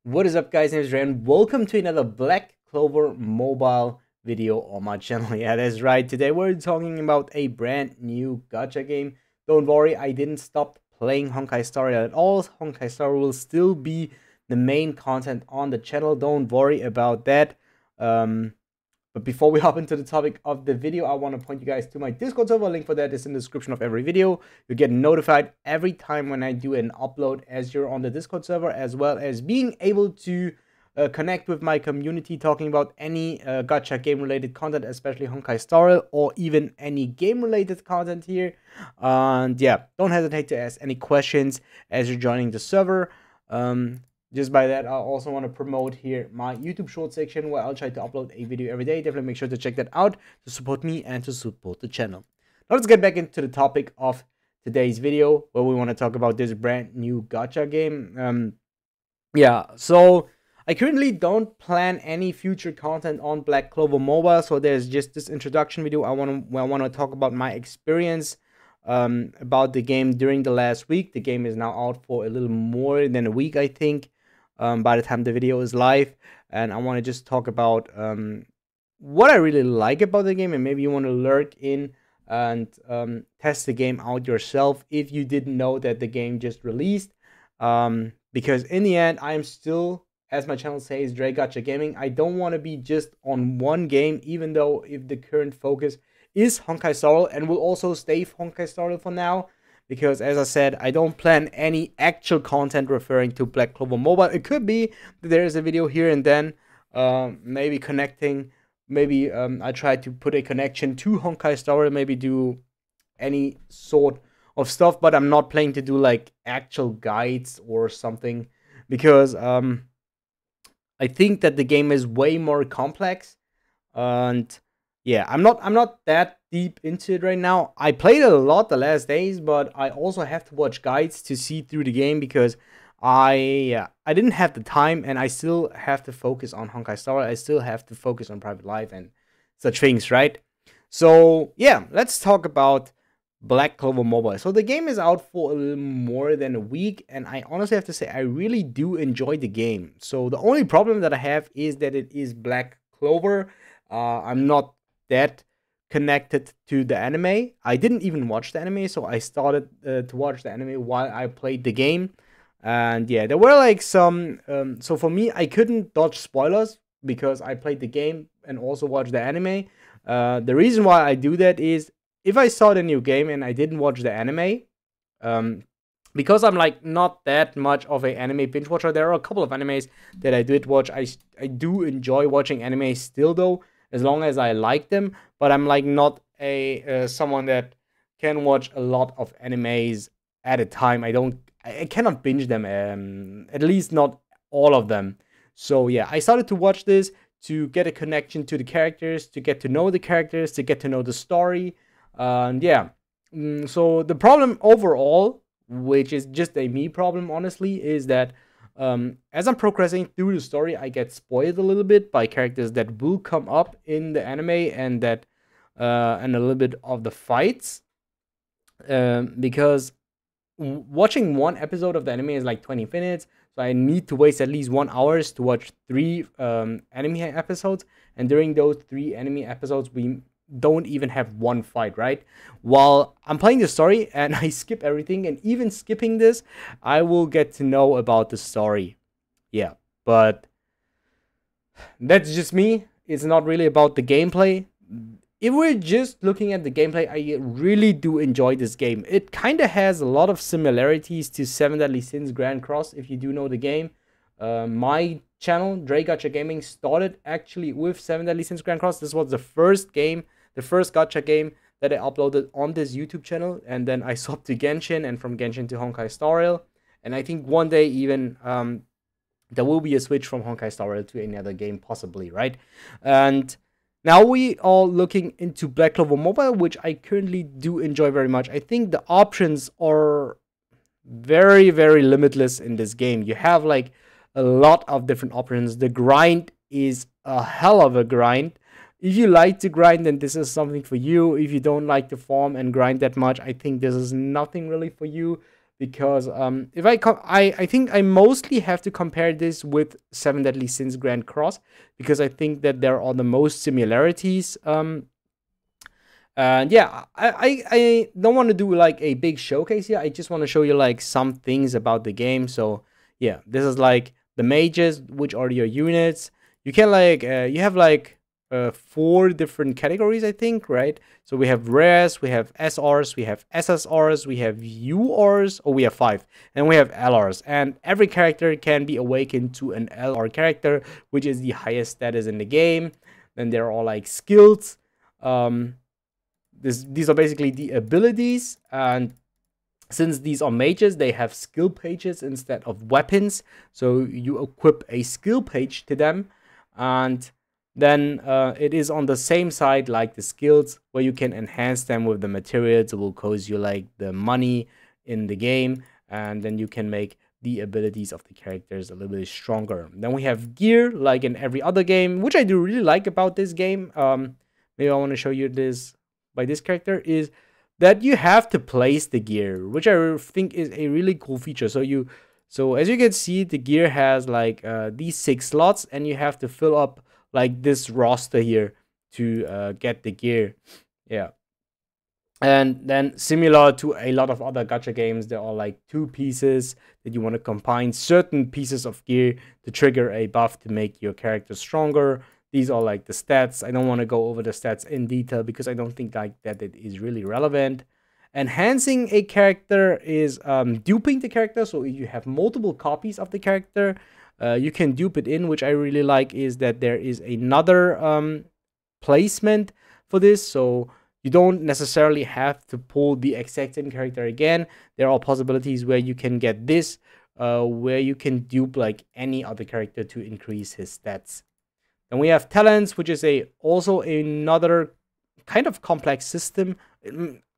What is up, guys? My name is Ray and welcome to another Black Clover mobile video on my channel. Yeah, that's right. Today we're talking about a brand new gacha game. Don't worry, I didn't stop playing Honkai Star at all. Honkai Star will still be the main content on the channel. Don't worry about that. But before we hop into the topic of the video, I want to point you guys to my Discord server. Link for that is in the description of every video. You get notified every time when I do an upload as you're on the Discord server, as well as being able to connect with my community, talking about any gacha game related content, especially Honkai Star Rail, or even any game related content here. And yeah, don't hesitate to ask any questions as you're joining the server. Just by that, I also want to promote here my YouTube short section where I'll try to upload a video every day. Definitely make sure to check that out to support me and to support the channel. Now let's get back into the topic of today's video, where we want to talk about this brand new gacha game. Yeah, so I currently don't plan any future content on Black Clover Mobile, so there's just this introduction video. I want to talk about my experience about the game during the last week. The game is now out for a little more than a week, I think, by the time the video is live, and I want to just talk about what I really like about the game, and maybe you want to lurk in and test the game out yourself if you didn't know that the game just released. Because in the end, I'm still, as my channel says, Dre Gacha Gaming. I don't want to be just on one game, even though if the current focus is Honkai Star Rail, and will also stay Honkai Star Rail for now. Because, as I said, I don't plan any actual content referring to Black Clover Mobile. It could be that there is a video here and then, maybe connecting. Maybe I try to put a connection to Honkai Star Rail, maybe do any sort of stuff. But I'm not planning to do like actual guides or something. Because I think that the game is way more complex. And yeah, I'm not that deep into it right now. I played it a lot the last days, but I also have to watch guides to see through the game because I didn't have the time, and I still have to focus on Honkai Star. I still have to focus on Private Life and such things, right? So yeah, let's talk about Black Clover Mobile. So the game is out for a little more than a week, and I honestly have to say I really do enjoy the game. So the only problem that I have is that it is Black Clover. I'm not that connected to the anime. I didn't even watch the anime, so I started to watch the anime while I played the game. And yeah, there were like some. So for me, I couldn't dodge spoilers because I played the game and also watched the anime. The reason why I do that is if I saw the new game and I didn't watch the anime, because I'm like not that much of an anime binge watcher. There are a couple of animes that I did watch. I do enjoy watching anime still though, as long as I like them. But I'm like not a someone that can watch a lot of animes at a time. I cannot binge them. At least not all of them. So yeah, I started to watch this to get a connection to the characters, to get to know the characters, to get to know the story. And yeah, so the problem overall, which is just a me problem, honestly, is that as I'm progressing through the story, I get spoiled a little bit by characters that will come up in the anime, and that and a little bit of the fights. Because watching one episode of the anime is like 20 minutes, so I need to waste at least 1 hour to watch 3 anime episodes, and during those 3 anime episodes, we don't even have one fight, right? While I'm playing the story and I skip everything, and even skipping this, I will get to know about the story. Yeah, but that's just me. It's not really about the gameplay. If we're just looking at the gameplay, I really do enjoy this game. It kind of has a lot of similarities to Seven Deadly Sins Grand Cross, if you do know the game. My channel, Dre Gacha Gaming, started actually with Seven Deadly Sins Grand Cross. This was the first game, the first gacha game that I uploaded on this YouTube channel. And then I swapped to Genshin, and from Genshin to Honkai Star Rail. And I think one day even there will be a switch from Honkai Star Rail to another game, possibly, right? And now we are looking into Black Clover Mobile, which I currently do enjoy very much. I think the options are very, very limitless in this game. You have like a lot of different options. The grind is a hell of a grind. If you like to grind, then this is something for you. If you don't like to farm and grind that much, I think this is nothing really for you, because if I think I mostly have to compare this with Seven Deadly Sins Grand Cross, because I think that there are the most similarities. And yeah, I don't want to do like a big showcase here. I just want to show you like some things about the game. So yeah, this is like the mages, which are your units. You can like you have like 4 different categories, I think, right? So we have rares, we have SRs, we have SSRs, we have URs, or we have 5, and we have LRs. And every character can be awakened to an LR character, which is the highest status in the game. Then there are like skills. These are basically the abilities, and since these are mages, they have skill pages instead of weapons. So you equip a skill page to them, and then it is on the same side like the skills, where you can enhance them with the materials that will cost you like the money in the game, and then you can make the abilities of the characters a little bit stronger. Then we have gear, like in every other game, which I do really like about this game. Maybe I want to show you this by this character, is that you have to place the gear, which I think is a really cool feature. So as you can see, the gear has like these 6 slots, and you have to fill up like this roster here to get the gear. Yeah. And then similar to a lot of other gacha games, there are like 2 pieces that you want to combine certain pieces of gear to trigger a buff to make your character stronger. These are like the stats. I don't want to go over the stats in detail because I don't think like that it is really relevant. Enhancing a character is duping the character. So if you have multiple copies of the character, you can dupe it in, which I really like, is that there is another placement for this. So you don't necessarily have to pull the exact same character again. There are possibilities where you can get this, where you can dupe like any other character to increase his stats. Then we have talents, which is also another kind of complex system.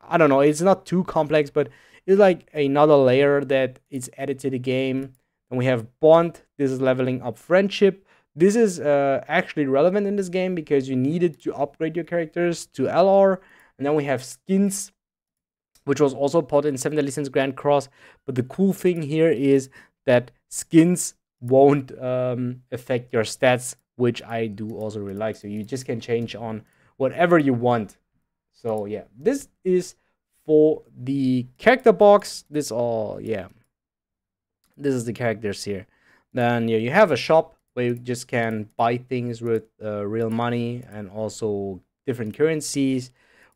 I don't know, it's not too complex, but it's like another layer that is added to the game. And we have bond. This is leveling up friendship. This is actually relevant in this game because you needed to upgrade your characters to LR. And then we have skins, which was also put in 7 Deadly Sins Grand Cross. But the cool thing here is that skins won't affect your stats, which I do also really like. So you just can change on whatever you want. So yeah, this is for the character box. This is the characters here. Then yeah, you have a shop where you just can buy things with real money and also different currencies.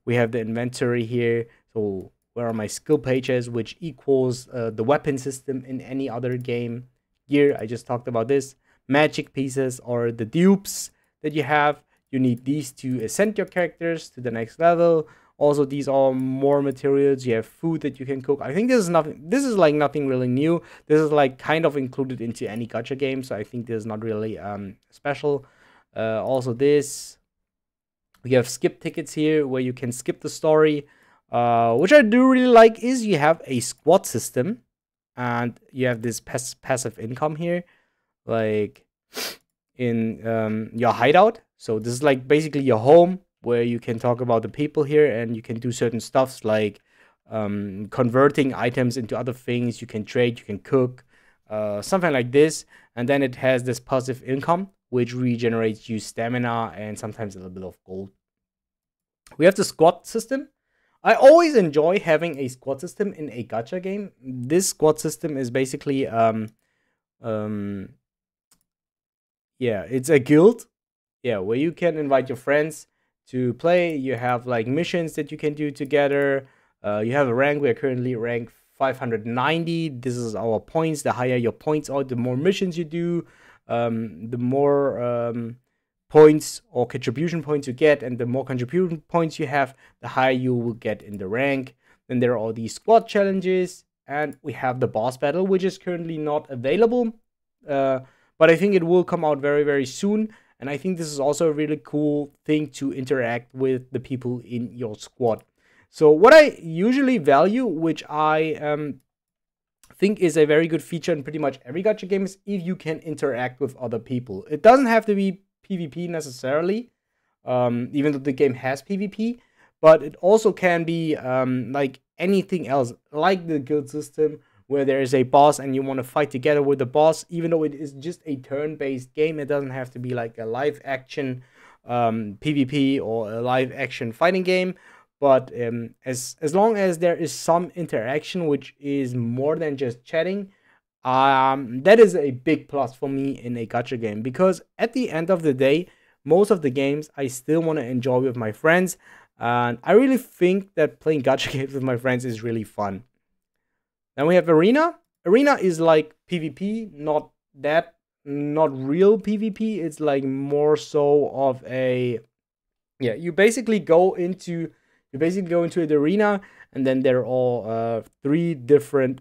We have the inventory here. So where are my skill pages, which equals the weapon system in any other game. Gear, I just talked about this. Magic pieces or the dupes that you have. You need these to ascend your characters to the next level. Also, these are more materials. You have food that you can cook. I think this is nothing. This is like nothing really new. This is like kind of included into any gacha game, so I think this is not really special. Also, this we have skip tickets here where you can skip the story. Which I do really like is you have a squad system, and you have this passive income here, like in your hideout. So this is like basically your home, where you can talk about the people here, and you can do certain stuffs like converting items into other things. You can trade, you can cook, something like this. And then it has this passive income, which regenerates you stamina and sometimes a little bit of gold. We have the squad system. I always enjoy having a squad system in a gacha game. This squad system is basically yeah, it's a guild, yeah, where you can invite your friends to play. You have like missions that you can do together. You have a rank. We are currently ranked 590. This is our points. The higher your points are, the more missions you do, the more points or contribution points you get, and the more contribution points you have, the higher you will get in the rank. Then there are all these squad challenges, and we have the boss battle, which is currently not available, but I think it will come out very, very soon. And I think this is also a really cool thing to interact with the people in your squad. So what I usually value, which I think is a very good feature in pretty much every gacha game, is if you can interact with other people. It doesn't have to be PvP necessarily, even though the game has PvP, but it also can be like anything else, like the guild system, where there is a boss and you want to fight together with the boss, even though it is just a turn-based game. It doesn't have to be like a live action PvP or a live action fighting game. But as long as there is some interaction, which is more than just chatting, that is a big plus for me in a gacha game, because at the end of the day, most of the games I still want to enjoy with my friends, and I really think that playing gacha games with my friends is really fun. Then we have Arena. Arena is like PvP, not real PvP. It's like more so of a, yeah, you basically go into the arena, and then there are all three different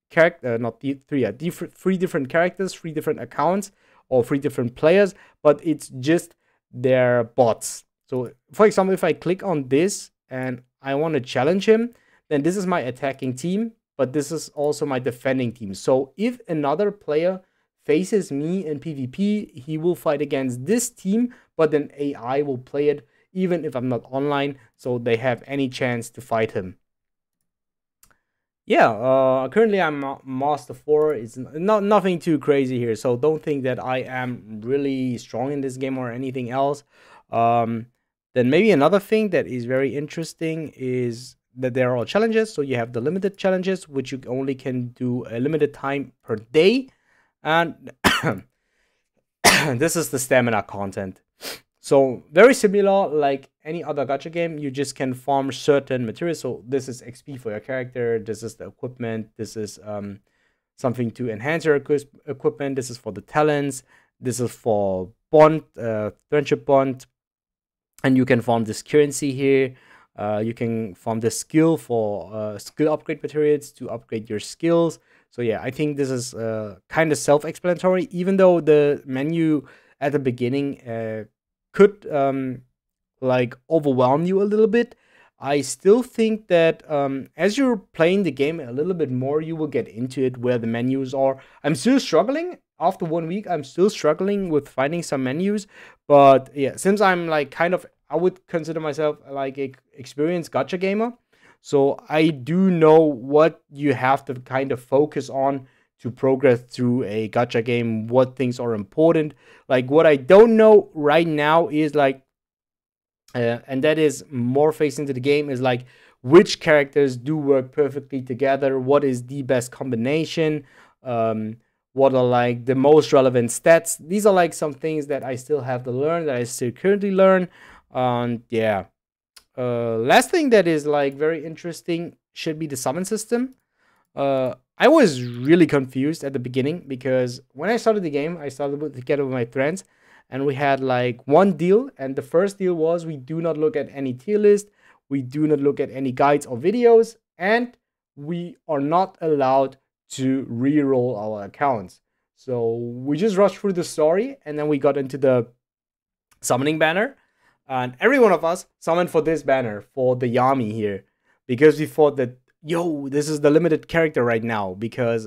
three different characters, three different accounts, or three different players, but it's just their bots. So for example, if I click on this and I want to challenge him, then this is my attacking team, but this is also my defending team. So if another player faces me in PvP, he will fight against this team, but then AI will play it even if I'm not online, so they have any chance to fight him. Yeah, currently I'm Master 4. It's nothing too crazy here, so don't think that I am really strong in this game or anything else. Then maybe another thing that is very interesting is that there are all challenges. So you have the limited challenges, which you only can do a limited time per day. And this is the stamina content. So very similar like any other gacha game, you just can farm certain materials. So this is XP for your character, this is the equipment, this is something to enhance your equipment, this is for the talents, this is for bond, friendship bond, and you can farm this currency here. You can farm the skill for skill upgrade materials to upgrade your skills. So yeah, I think this is kind of self-explanatory, even though the menu at the beginning could like overwhelm you a little bit. I still think that as you're playing the game a little bit more, you will get into it where the menus are. I'm still struggling. After 1 week, I'm still struggling with finding some menus. But yeah, since I'm like I would consider myself like a experienced gacha gamer. So I do know what you have to kind of focus on to progress through a gacha game, what things are important. Like what I don't know right now is like, and that is more facing to the game, is like which characters do work perfectly together, what is the best combination, what are like the most relevant stats. These are like some things that I still have to learn, that I still currently learn. And yeah, last thing that is like very interesting should be the summon system. I was really confused at the beginning, because when I started the game, I started together with my friends, and we had like one deal, and the first deal was we do not look at any tier list, we do not look at any guides or videos, and we are not allowed to re-roll our accounts. So we just rushed through the story, and then we got into the summoning banner, and every one of us summoned for this banner, for the Yami here, because we thought that, yo, this is the limited character right now, because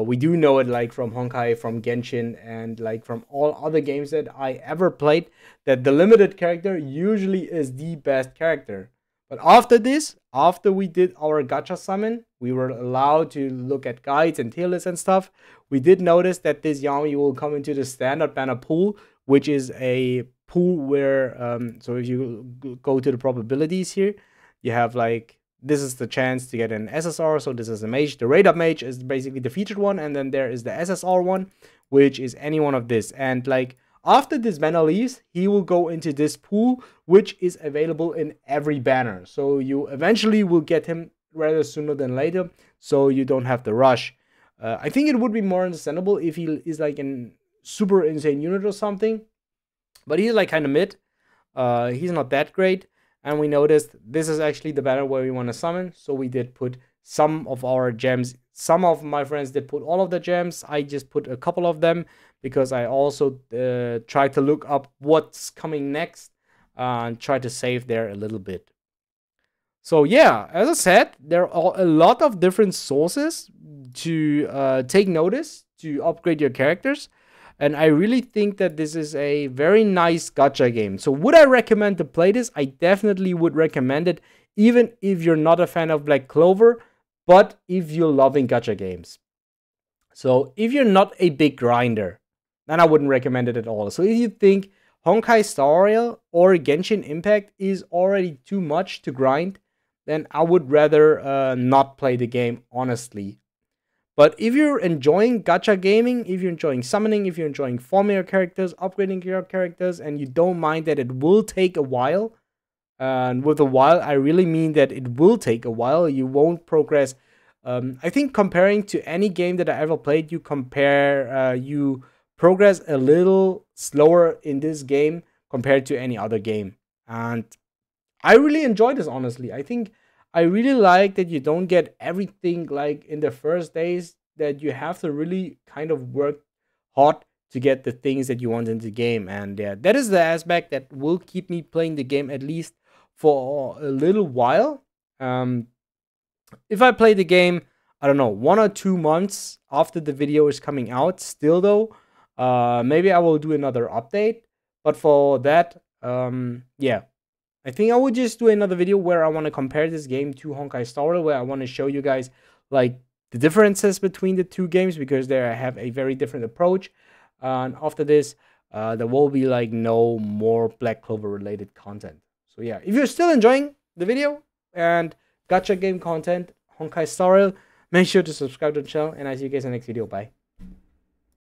we do know it like from Honkai, from Genshin, and like from all other games that I ever played, that the limited character usually is the best character. But after this, after we did our gacha summon, we were allowed to look at guides and tier lists and stuff. We did notice that this Yami will come into the standard banner pool, which is a pool where, so if you go to the probabilities here, you have like, this is the chance to get an SSR. So this is a mage. The radar mage is basically the featured one, and then there is the SSR one, which is any one of this. And like after this banner leaves, he will go into this pool, which is available in every banner. So you eventually will get him rather sooner than later, so you don't have to rush. I think it would be more understandable if he is like a super insane unit or something, but he's like kind of mid. He's not that great. And we noticed this is actually the banner where we want to summon. So we did put some of our gems. Some of my friends did put all of the gems. I just put a couple of them, because I also tried to look up what's coming next and try to save there a little bit. So yeah, as I said, there are a lot of different sources to take notice to upgrade your characters. And I really think that this is a very nice gacha game. So would I recommend to play this? I definitely would recommend it, even if you're not a fan of Black Clover. But if you're loving gacha games, so if you're not a big grinder, then I wouldn't recommend it at all. So if you think Honkai Star Rail or Genshin Impact is already too much to grind, then I would rather not play the game, honestly. But if you're enjoying gacha gaming, if you're enjoying summoning, if you're enjoying farming your characters, upgrading your characters, and you don't mind that it will take a while, and with a while, I really mean that it will take a while. You won't progress. I think comparing to any game that I ever played, you progress a little slower in this game compared to any other game. And I really enjoy this, honestly. I think I really like that you don't get everything like in the first days, that you have to really kind of work hard to get the things that you want in the game. And yeah, that is the aspect that will keep me playing the game at least for a little while. If I play the game, I don't know, 1 or 2 months after the video is coming out, still though, maybe I will do another update. But for that, yeah, I think I would just do another video where I want to compare this game to Honkai Star Rail, where I want to show you guys like the differences between the two games, because they have a very different approach. And after this, there will be like no more Black Clover related content. So yeah, if you're still enjoying the video and gacha game content, Honkai Star Rail, make sure to subscribe to the channel, and I'll see you guys in the next video. Bye.